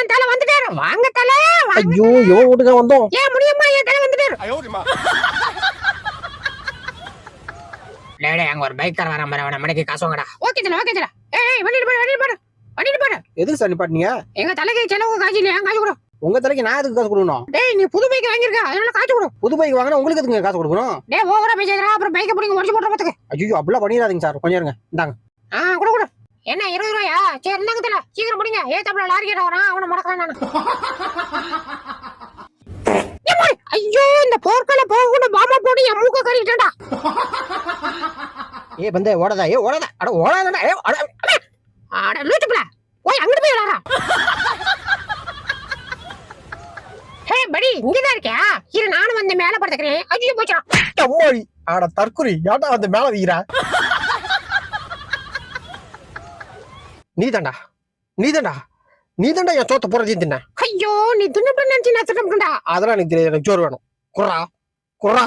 என் தலை வந்துட்டாரு. வாங்க தலை. ஐயோ யோ ஓடுங்க வந்தோம். ஏன் முடியுமா என் தலை வந்துட்டாரு. டேய் அங்க ஒரு பைக்கர் வரான் பாரு, அவன மணிக்கு காசு வாங்கடா. ஓகே தல ஓகே தல. ஏய் வண்டிட்டு போடு. எதுக்கு சார் நிப்பாட்டினீங்க? எங்க தலைக்கு செலவு காசு இல்லையா, காசு கொடு. உங்க தலைக்கு நான் எதுக்கு காசு கொடுக்கணும்? டேய் நீ புது பைக் வாங்கிருக்க, அதனால காசு கொடு. புது பைக் வாங்கினா உங்களுக்கு எதுக்கு காசு கொடுக்கணும்? டேய் ஓவரா பேசுறா, அப்புறம் பைக்கை புடிங்க உடைச்சு போட்ற பாத்துக்க. ஐயோ அப்படிலாம் பண்ணிடாதீங்க சார், கொஞ்சம் இருங்க. இந்தாங்க. கொடு. என்ன 20 ரூபாயா? சரி இந்தாங்க தல, சீக்கிரம் புடிங்க. ஏத்தாப்ல லாரி கேட்ட வரான், அவன மடக்கறேன் நானு. ஐயோ இந்த போர்க்கல போகுன பாமா போடி என் மூக்க கறிட்டடா. பந்தே ஓடாதா, ஓடாதா. அட ஓடாதடா. அட லூச்சுப்ல. ஓய் அங்க போய் விளையாடா. ஹே படி இங்க தான் இருக்கியா? இரு நானும் வந்து மேல படுத்துக்கிறேன். ஐயோ போச்சா. அம்மாடி ஆட தற்குறி ஏன்டா வந்து மேல வீரா? நீதாண்டா என் சோத்த போறதையும் தின்ன. ஐயோ நீ துண்ணு பண்ணி நான் தின்னுடா. அதெல்லாம் எனக்கு தெரியாது, எனக்கு சோறு வேணும். குர்ரா